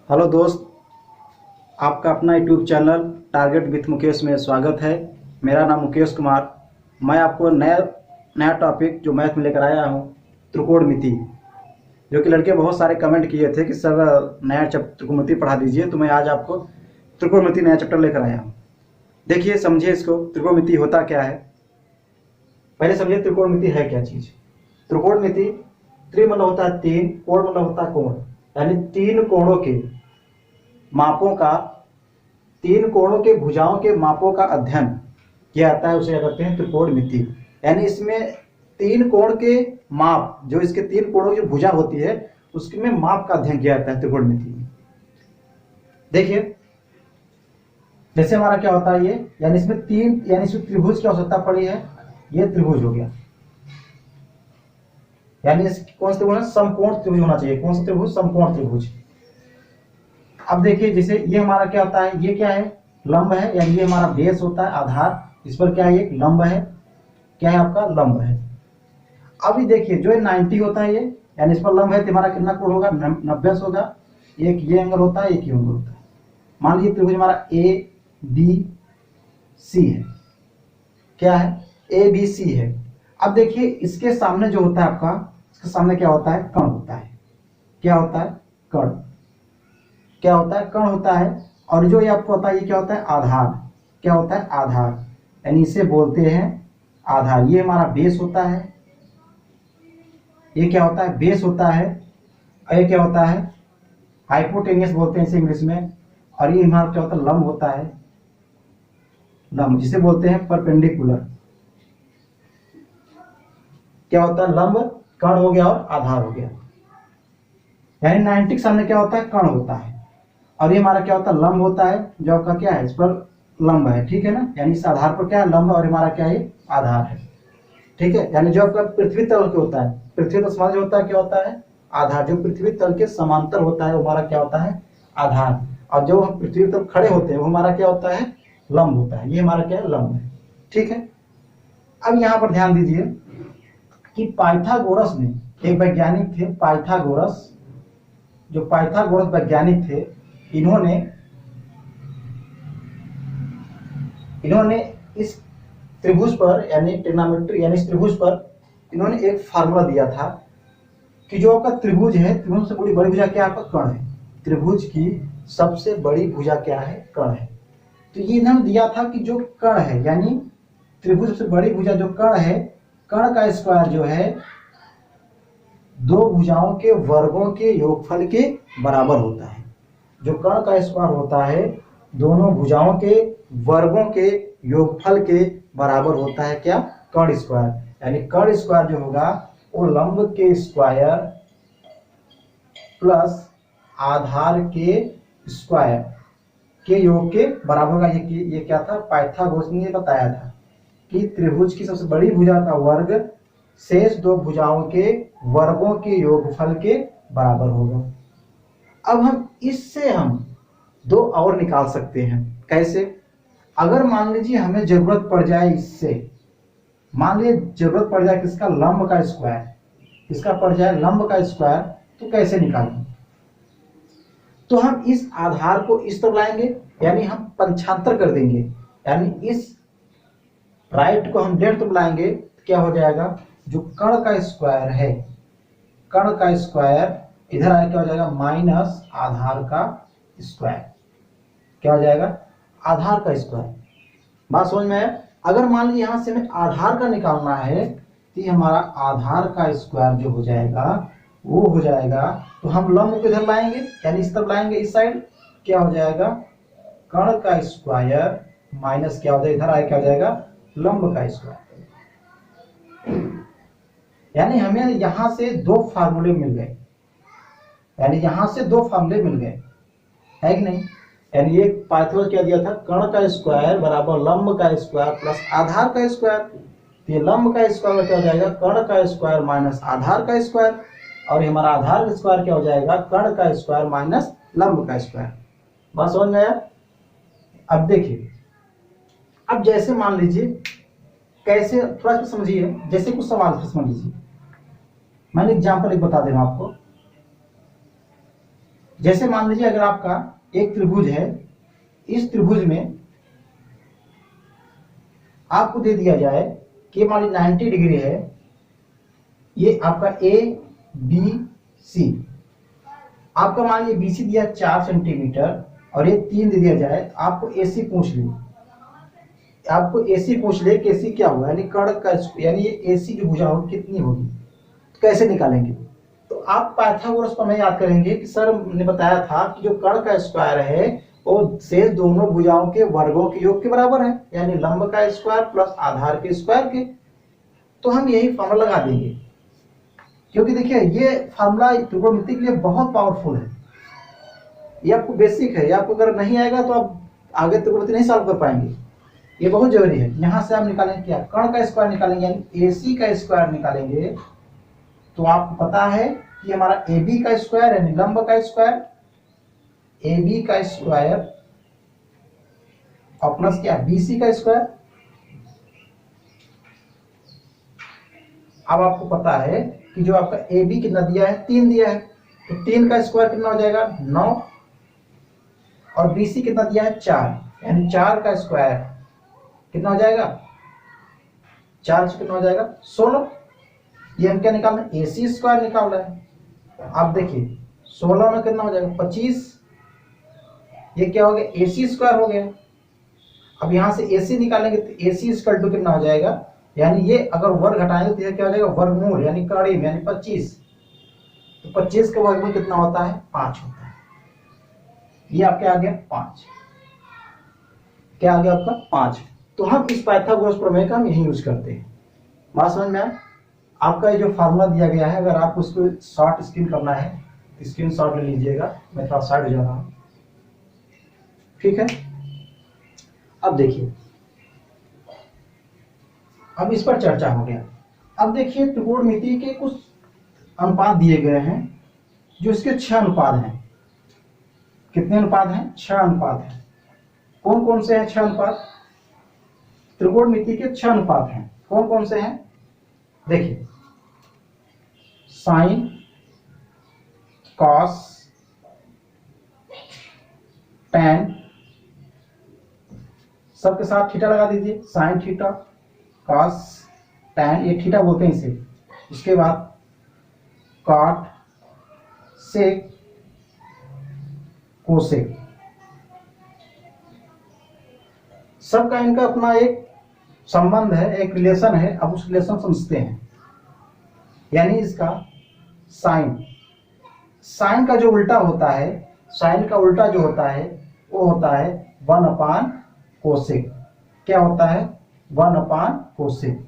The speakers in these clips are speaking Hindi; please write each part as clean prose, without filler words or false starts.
हेलो दोस्त, आपका अपना YouTube channel target with Mukesh में स्वागत है। मेरा नाम मुकेश कुमार। मैं आपको नया टॉपिक जो मैथ में लेकर आया हूँ, त्रिकोणमिति। जो कि लड़के बहुत सारे कमेंट किए थे कि सर नया त्रिकोणमिति पढ़ा दीजिए, तो मैं आज आपको त्रिकोणमिति नया चैप्टर लेकर आया हूँ। देखिए, समझिए इसको, त्रिकोणमिति होता क्या है। पहले समझिए त्रिकोणमिति है क्या चीज़। त्रिकोणमिति, त्रि मतलब होता है तीन, कोण मतलब होता है कोण, यानी तीन कोणों के मापों का, तीन कोणों के भुजाओं के मापों का अध्ययन किया जाता है, उसे क्या कहते हैं त्रिकोणमिति। यानी इसमें तीन कोण के माप, जो इसके तीन कोणों की भुजा होती है उसमें माप का अध्ययन किया जाता है त्रिकोणमिति में। देखिए, जैसे हमारा क्या होता है ये, यानी इसमें तीन, यानी इसमें त्रिभुज की आवश्यकता पड़ी है। ये त्रिभुज हो गया, यानी कौन सा त्रिभुज? समकोण त्रिभुज होना चाहिए। कौन सा त्रिभुज? समकोण त्रिभुज। अब देखिए, जैसे ये हमारा क्या होता है, ये क्या है? लंब है, यानी ये हमारा बेस होता है, आधार। इस पर क्या है? एक लंब है। क्या है आपका? लंब है। अभी देखिए, जो 90 होता है ये, यानी इस पर लंब है तो हमारा कितना कोण होगा? 90 होगा। एक ये एंगल होता है, एक ये एंगल होता है। मान लीजिए त्रिभुज हमारा ए बी सी है। क्या है? ए बी सी है। अब देखिए, इसके सामने जो होता है आपका, इसके सामने क्या होता है? कण होता है। क्या होता है? कण। क्या होता है? कण होता है। और जो ये आपको होता है, ये क्या होता है? आधार। क्या होता है? आधार, यानी इसे बोलते हैं आधार। ये हमारा बेस होता है। ये क्या होता है? बेस होता है। और ये क्या होता है? हाइपोटेनियस बोलते हैं इसे इंग्लिश में। और ये हमारा क्या होता है? लंब होता है। लंब, जिसे बोलते हैं परपेंडिकुलर। क्या होता है? लंब, कण हो गया और आधार हो गया। यानी 90 के सामने क्या होता है? कण होता है। और ये हमारा क्या होता है? लंब होता है। जो आपका क्या है? इस पर लंब है, ठीक है ना। यानी इस आधार पर क्या है? लंब। और हमारा क्या है? आधार है, ठीक है। यानी जो आपका पृथ्वी तल के होता है, पृथ्वी तल समांतर होता है, क्या होता है? आधार। जो पृथ्वी तल के समांतर होता है वो हमारा क्या होता है? आधार। और जो हम पृथ्वी तल खड़े होते हैं वो हमारा क्या होता है? लंब होता है। ये हमारा क्या है? लंब है, ठीक है। अब यहाँ पर ध्यान दीजिए कि पाइथागोरस ने, एक वैज्ञानिक थे पाइथागोरस, जो पाइथागोरस वैज्ञानिक थे, इन्होंने इस त्रिभुज पर, यानी ट्रिग्नोमेट्री, यानी इस त्रिभुज पर इन्होंने एक फार्मूला दिया था कि जो आपका त्रिभुज है, त्रिभुज से बड़ी भुजा क्या है? आपका कण है। त्रिभुज की सबसे बड़ी भुजा क्या है? कण है। तो ये इन्होंने दिया था कि जो कण है, यानी त्रिभुज सबसे बड़ी भुजा जो कण है, कण का स्क्वायर जो है दो भुजाओं के वर्गों के योगफल के बराबर होता है। जो कण का स्क्वायर होता है दोनों भुजाओं के वर्गों के योगफल के बराबर होता है। क्या? कण स्क्वायर। यानी कण स्क्वायर जो होगा वो लंब के स्क्वायर प्लस आधार के स्क्वायर के योग के बराबर होगा। ये क्या था? पाइथागोरस ने बताया था कि त्रिभुज की सबसे बड़ी भुजा का वर्ग शेष दो भुजाओं के वर्गों के योगफल के बराबर होगा। अब इससे हम दो और निकाल सकते हैं। कैसे? अगर मान लीजिए हमें जरूरत पड़ जाए इससे, मान लीजिए जरूरत पड़ जाए किसका? लंब का स्क्वायर। किसका पड़ जाए? लंब का स्क्वायर। तो कैसे निकालेंगे? तो हम इस आधार को इस तरफ लाएंगे, यानी हम पंचांतर कर देंगे, यानी इस राइट को हम लेफ्ट तरफ लाएंगे। क्या हो जाएगा? जो कण का स्क्वायर है, कण का स्क्वायर इधर आए, क्या हो जाएगा? माइनस आधार का स्क्वायर। क्या हो जाएगा? आधार का स्क्वायर। बात समझ में है? अगर मान लीजिए यहां से हमें आधार का निकालना है तो हमारा आधार का स्क्वायर जो हो जाएगा वो हो जाएगा, तो हम लंब को इधर लाएंगे, यानी इस तरफ लाएंगे, इस साइड। क्या हो जाएगा? कण का स्क्वायर माइनस क्या हो जाएगा? इधर आए क्या हो जाएगा? लंब का स्क्वायर। यानी हमें यहां से दो फार्मूले मिल गए, यानी यहां से दो फार्मूले मिल गए, है कि नहीं? यानी ये पाइथागोरस क्या दिया था? कण का स्क्वायर बराबर लंब का स्क्वायर प्लस आधार का स्क्वायर। तो ये लंब का स्क्वायर क्या हो जाएगा? कण का स्क्वायर माइनस आधार का स्क्वायर। और हमारा आधार का स्क्वायर क्या हो जाएगा? कण का स्क्वायर माइनस लंब का स्क्वायर। बात समझ में आया? अब देखिए, अब जैसे मान लीजिए, कैसे थोड़ा सा समझिए, जैसे कुछ सवाल समझ लीजिए। मैंने एग्जाम्पल एक बता दे रहा हूं आपको। जैसे मान लीजिए अगर आपका एक त्रिभुज है, इस त्रिभुज में आपको दे दिया जाए कि मान लीजिए 90 डिग्री है, ये आपका ए बी सी, आपका मान लीजिए बीसी दिया 4 सेंटीमीटर और ये 3 दे दिया जाए, आपको एसी पूछ ले, आपको एसी पूछ ले कि एसी क्या होगा, यानी कर्ण का यानी ये एसी की भुजा होगी कितनी होगी, तो कैसे निकालेंगे। तो आप पाइथागोरस प्रमेय याद करेंगे कि सर ने बताया था कि जो कर्ण का स्क्वायर है वो शेष दोनों भुजाओं के वर्गों के योग के बराबर है, यानी लंब का स्क्वायर प्लस आधार के स्क्वायर के। तो हम यही फॉर्मूला लगा देंगे, क्योंकि देखिए ये फार्मूला त्रिकोणमिति के लिए बहुत पावरफुल है, ये आपको बेसिक है, ये आपको अगर नहीं आएगा तो आप आगे त्रिकोणमिति नहीं सॉल्व कर पाएंगे, ये बहुत जरूरी है। यहां से आप निकालेंगे क्या, कर्ण का स्क्वायर निकालेंगे, यानी एसी का स्क्वायर निकालेंगे, तो आपको पता है कि हमारा ए बी का स्क्वायर यानी लंब का स्क्वायर, ए बी का स्क्वायर और प्लस क्या बी सी का स्क्वायर। अब आपको पता है कि जो आपका ए बी कितना दिया है, 3 दिया है, तो 3 का स्क्वायर कितना हो जाएगा 9, और बी सी कितना दिया है 4, यानी 4 का स्क्वायर कितना हो जाएगा, 4 से कितना हो जाएगा 16। ये हम क्या निकालना है, एसी स्क्वायर निकाल रहे हैं। आप देखिए 16 में कितना हो जाएगा 25, ये क्या हो गया एसी स्क्वायर हो गया। अब यहां से एसी निकालेंगे तो एसी स्क्वायर टू कितना हो जाएगा, यानी ये अगर वर्ग हटाएंगे तो ये क्या हो जाएगा वर्गमूल यानी करीब यानी 25, तो 25 का वर्गमूल कितना होता है 5 होता है। ये आपके आ गया 5, क्या आ गया आपका 5। तो हम इस पाइथागोरस प्रमेय का हम यही यूज करते हैं। बात समझ में आया। आपका ये जो फार्मूला दिया गया है, अगर आप उसको शॉर्ट स्क्रीन करना है तो स्क्रीन शॉट ले लीजिएगा, मैं थोड़ा साइड हो जा रहा हूं, ठीक है। अब देखिए, अब इस पर चर्चा हो गया। अब देखिए त्रिकोणमिति के कुछ अनुपात दिए गए हैं, जो इसके 6 अनुपात हैं। कितने अनुपात हैं, 6 अनुपात हैं। कौन कौन से हैं 6 अनुपात, त्रिकोणमिति के 6 अनुपात हैं। कौन कौन से हैं, देखिए साइन, कॉस, टैन, सबके साथ थीटा लगा दीजिए, साइन थीटा, कॉस, टैन, ये थीटा बोलते हैं इसे। उसके बाद कॉट, सेक, कोसेक, सबका इनका अपना एक संबंध है, एक रिलेशन है। अब उस रिलेशन समझते हैं। यानी इसका साइन, साइन का जो उल्टा होता है, साइन का उल्टा जो होता है वो होता है 1 कोसेक। क्या होता है 1 कोसेक,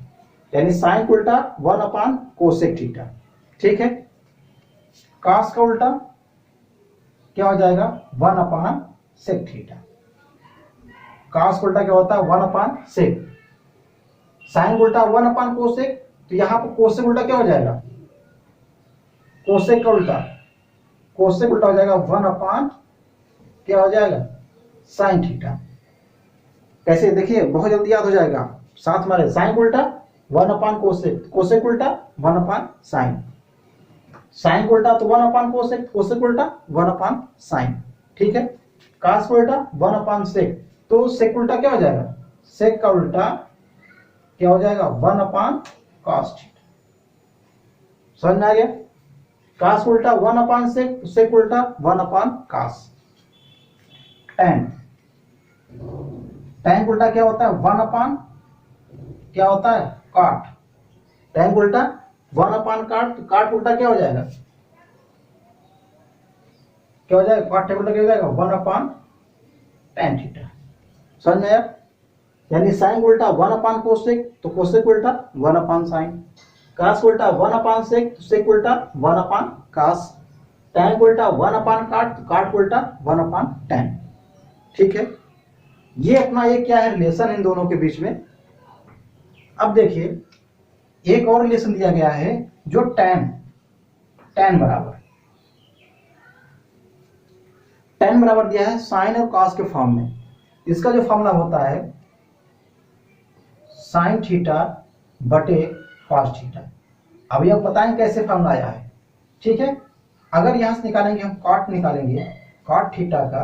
यानी साइन का उल्टा 1 कोसेक थीटा, ठीक है। कॉस का उल्टा क्या हो जाएगा 1 सेक थीटा। कॉस का उल्टा क्या होता है 1 सेक। साइन का उल्टा 1 कोसेक, तो यहां पर कोसेक उल्टा क्या हो जाएगा, कोसेक का उल्टा, कोसेक उल्टा हो जाएगा 1 क्या हो जाएगा साइन थीटा। कैसे देखिए, बहुत जल्दी याद हो जाएगा, साथ मारे साइन उल्टा 1 कोसेक, कोसेक उल्टा 1 साइन, साइन उल्टा तो 1 कोसेक, कोसेक उल्टा 1 साइन, ठीक है। कॉस उल्टा 1 सेक, तो सेक उल्टा क्या हो जाएगा, सेक का उल्टा क्या हो जाएगा 1 कॉस थीटा। समझ में आ गया। कॉस उल्टा 1 सेक, सेक उल्टा 1 कॉस। टैन, टैन उल्टा क्या होता है 1 क्या होता है काट। टैन उल्टा 1 काट, तो काट उल्टा क्या हो जाएगा, क्या हो जाएगा काट उल्टा क्या हो जाएगा 1 टैन थीटा। समझ में आया। यानी साइन उल्टा 1 कोसेक, तो कोसेक उल्टा 1 साइन। कास उल्टा 1 सेक, तो सेक उल्टा 1 कास। टैन उल्टा 1 काट, तो काट उल्टा 1 टैन, ठीक है। ये अपना ये क्या है रिलेशन इन दोनों के बीच में। अब देखिए एक और रिलेशन दिया गया है जो टैन, टैन बराबर, टैन बराबर दिया है साइन और कॉस के फॉर्म में। इसका जो फॉर्मूला होता है साइन थीटा बटे कॉस थीटा। अभी आप बताएं कैसे फॉर्मूला आया है, ठीक है। अगर यहाँ से निकालेंगे हम कॉट निकालेंगे, कॉट थीटा का,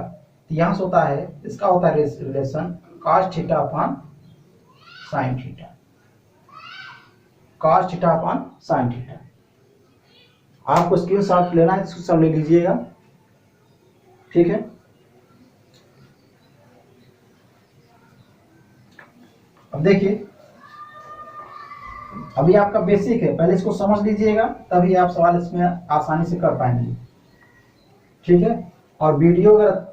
तो यहाँ से होता है, इसका होता है relation cos theta upon sine theta, cos theta upon sine theta. आपको स्क्रीनशॉट लेना है, इसको सब ले लीजिएगा, ठीक है। अब देखिए, अभी आपका बेसिक है, पहले इसको समझ लीजिएगा, तभी आप सवाल इसमें आसानी से कर पाएंगे, ठीक है। और वीडियो अगर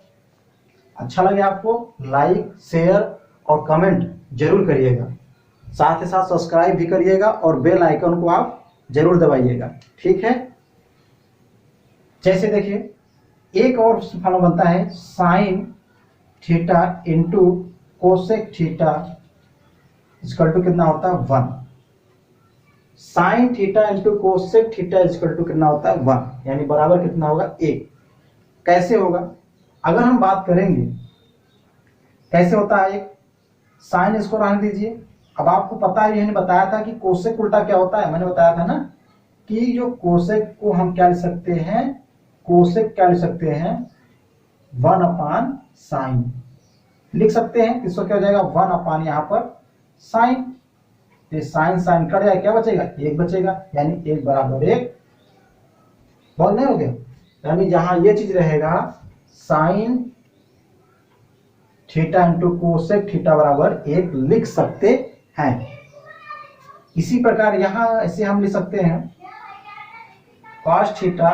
अच्छा लगे आपको, लाइक शेयर और कमेंट जरूर करिएगा, साथ ही साथ सब्सक्राइब भी करिएगा और बेल आइकन को आप जरूर दबाइएगा, ठीक है। जैसे देखिए, एक और फॉर्मूला बनता है sine theta into cosec theta equal to कितना होता है 1। Sine theta into cosec theta equal to कितना होता है 1, यानी बराबर कितना होगा 1। कैसे होगा, अगर हम बात करेंगे कैसे होता है एक साइन, इसको रहने दीजिए। अब आपको पता है, मैंने बताया था कि कोसेक उल्टा क्या होता है, मैंने बताया था ना कि जो कोसेक को हम क्या लिख सकते हैं, कोसेक क्या लिख सकते हैं 1 अपान साइन लिख सकते हैं। इसको क्या हो जाएगा 1 अपान यहाँ पर साइन, साइन साइन कट जाएगा, क्या बचेगा 1 बचेगा, यानी 1 बराबर 1। बहुत नहीं हो गया, यानी जहां ये चीज रहेगा sign theta into cosec theta बराबर 1 लिख सकते हैं। इसी प्रकार यहां ऐसे हम लिख सकते हैं cos theta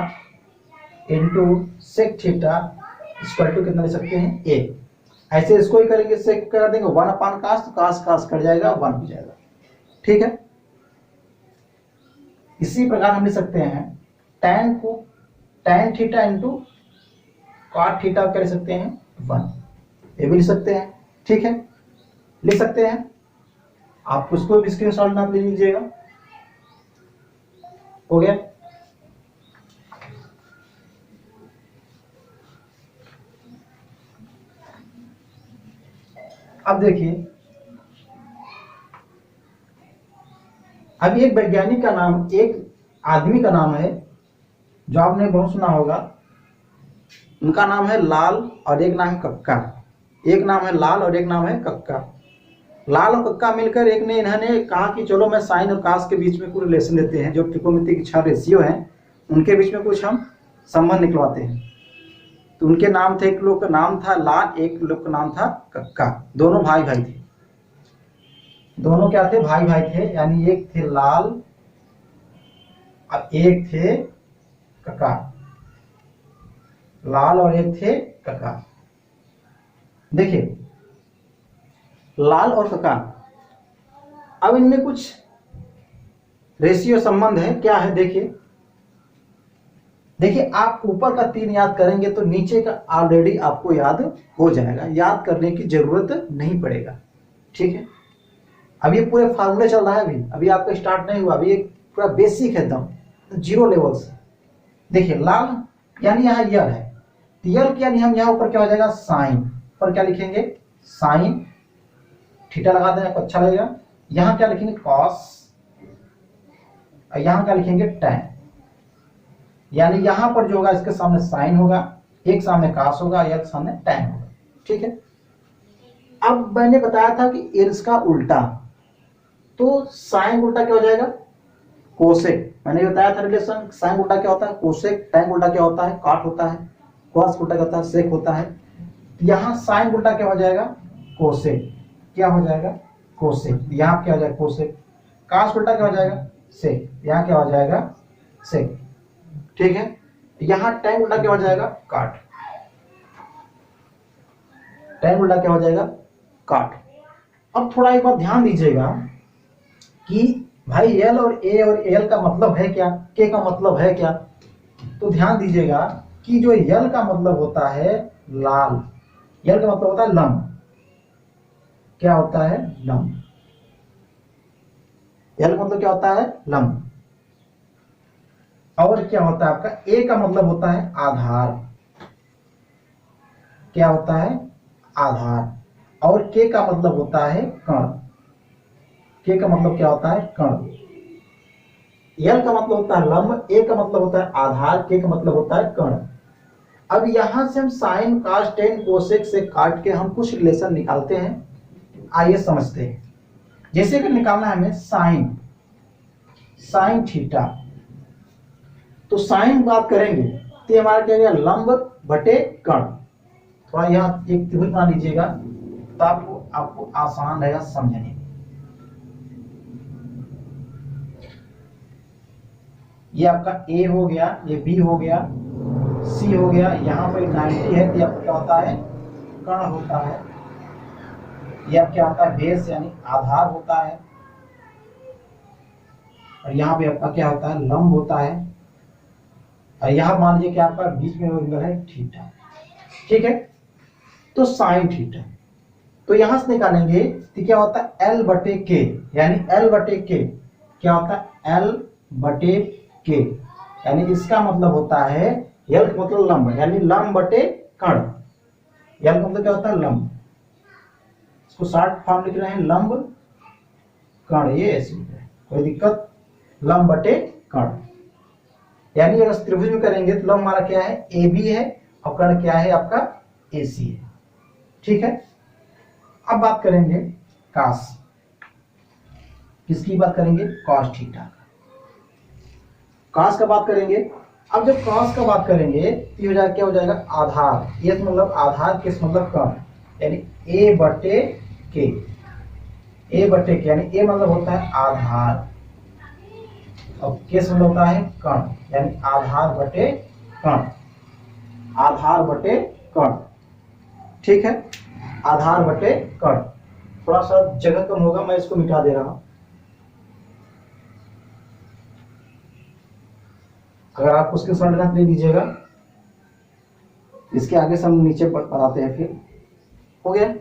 into sec theta equal to कितना लिख सकते हैं 1। ऐसे इसको ही करेंगे, सेक कर देंगे 1 अपान कास, तो कास कास कट जाएगा 1 हो जाएगा, ठीक है। इसी प्रकार हम लिख सकते हैं tan को, tan theta into cot theta कर सकते हैं 1, ये भी लिख सकते हैं, ठीक है, लिख सकते हैं। आप उसको भी स्क्रीनशॉट ना ले लीजिएगा, हो गया। अब देखिए, अभी एक वैज्ञानिक का नाम, एक आदमी का नाम है जो आपने बहुत सुना होगा, उनका नाम है लाल और एक नाम है कक्का। एक नाम है लाल और एक नाम है कक्का। लाल और कक्का मिलकर एक ने इन्होंने कहा कि चलो मैं साइन और कास के बीच में कुछ रिलेशन देते हैं, जो त्रिकोणमिति की 6 रेशियो हैं उनके बीच में कुछ हम संबंध निकलवाते हैं। तो उनके नाम थे, एक लोग का नाम था लाल, एक लोग का नाम था कक्का। दोनों भाई भाई थे, दोनों क्या थे, भाई भाई थे, यानी एक थे लाल और एक थे कक्का, लाल और एक थे कक्का। देखिए, लाल और कक्का, अब इनमें कुछ रेशियो संबंध है, क्या है देखिए। देखिए, आप ऊपर का 3 याद करेंगे तो नीचे का ऑलरेडी आपको याद हो जाएगा, याद करने की जरूरत नहीं पड़ेगा, ठीक है। अभी ये पूरे फार्मूले चल रहा है, अभी आपका स्टार्ट नहीं हुआ, अभी एक पूरा बेसिक है एकदम 0 लेवल से। देखिए, लाल यानी यहाँ यल है, यल यानी हम यहाँ ऊपर क्या हो जाएगा साइन, पर क्या लिखेंगे साइन, थीटा लगा देना तो अच्छा लगेगा। यहाँ क्या लिखेंगे कॉस, और यहाँ क्या लिखेंगे टैन, यानी यहाँ पर जो होगा इसके सामने साइन होगा, एक सामने कास होगा, एक सामने टैन होगा, ठीक है। अब मैंने बताया था कि इसका उल्टा, तो साइन उल्टा क्या हो जाएगा कोसेक। मैंने बताया था रिलेशन, साइन उल्टा क्या होता है कोसेक, टैन उल्टा क्या होता है कॉट होता है, कॉस उल्टा क्या होता है सेक होता है। यहाँ साइन उल्टा क्या हो जाएगा कोसेक, क्या हो जाएगा कोसेक, यहाँ क्या हो जाएगा कोसेक। कास उल्टा क्या हो जाएगा सेक, यहाँ क्या हो जाएगा सेक, ठीक है। यहाँ टैन उल्टा क्या हो जाएगा काट, टैन उल्टा क्या हो जाएगा काट। अब थोड़ा एक बार ध्यान दीजिएगा कि भाई एल और एल का मतलब है क्या, के का मतलब है क्या। तो ध्यान दीजिएगा कि जो यल का मतलब होता है लाल, यल का मतलब होता है लंब, क्या होता है लंब, यल का मतलब क्या होता है लंब। और क्या होता है आपका ए का मतलब होता है आधार, क्या होता है आधार। और के का मतलब होता है कण, के का मतलब क्या होता है कण। यल का मतलब होता है लंब, ए का मतलब होता है आधार, के का मतलब होता है कर्ण। अब यहां से हम साइन कॉस टेन कोसेक से काट के हम कुछ रिलेशन निकालते हैं। आइए समझते हैं। जैसे अगर निकालना है हमें साइन थीटा, तो साइन बात करेंगे तो हमारा क्या गया, लंब बटे कर्ण। थोड़ा यहाँ एक त्रिभुज बना लीजिएगा तो आपको आसान रहेगा समझने में। ये आपका ए हो गया, ये बी हो गया, सी हो गया, यहाँ पर 90 है तो आपका क्या होता है, कर्ण होता है। यह क्या होता है, बेस यानी आधार होता है। और यहाँ पे आपका क्या होता है, लंब होता है। और यहाँ मान लीजिए कि आपका बीच में एंगल है थीटा। ठीक है, तो साइन थीटा, तो यहां से निकालेंगे तो क्या होता है एल बटे के, यानी एल बटे के क्या होता है, एल बटे के, यानी इसका मतलब होता है एल मतलब लंब, यानी लंब बटे कर्ण। एल मतलब क्या होता है, लंब। इसको शॉर्ट फॉर्म लिख रहे हैं लंब कर्ण, ये ऐसे लिख रहे हैं, कोई दिक्कत, लंब बटे कर्ण। यानी अगर त्रिभुज में करेंगे तो लंब हमारा क्या है, ए बी है, और कर्ण क्या है आपका, ए सी है। ठीक है, अब बात करेंगे कॉस, किसकी बात करेंगे, कॉस थीटा। कॉस का बात करेंगे। अब जब कॉस का बात करेंगे तो हो जाएगा, क्या हो जाएगा, आधार, ये मतलब आधार, किस मतलब कर्ण, यानी ए बटे के, ए बटे के, यानी ए मतलब होता है आधार और किस मतलब होता है कर्ण, यानी आधार बटे कर्ण, आधार बटे कर्ण। ठीक है, आधार बटे कर्ण। थोड़ा सा जगह कम होगा, मैं इसको मिटा दे रहा हूं। अगर आपको उसके स्क्रीनशॉट लेना ले लीजिएगा, इसके आगे से हम नीचे बताते हैं। फिर हो गया,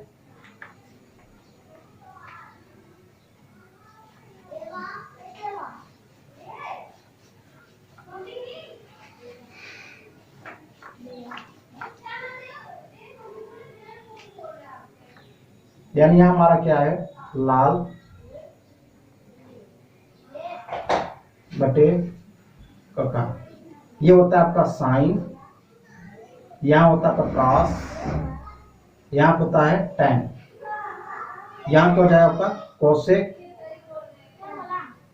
यानी यहां हमारा क्या है, लाल बटे कका, ये होता है आपका साइन, यहां होता है आपका कॉस, यहां होता है टैन, यहां क्या हो जाएगा आपका कोसेक,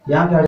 यहां क्या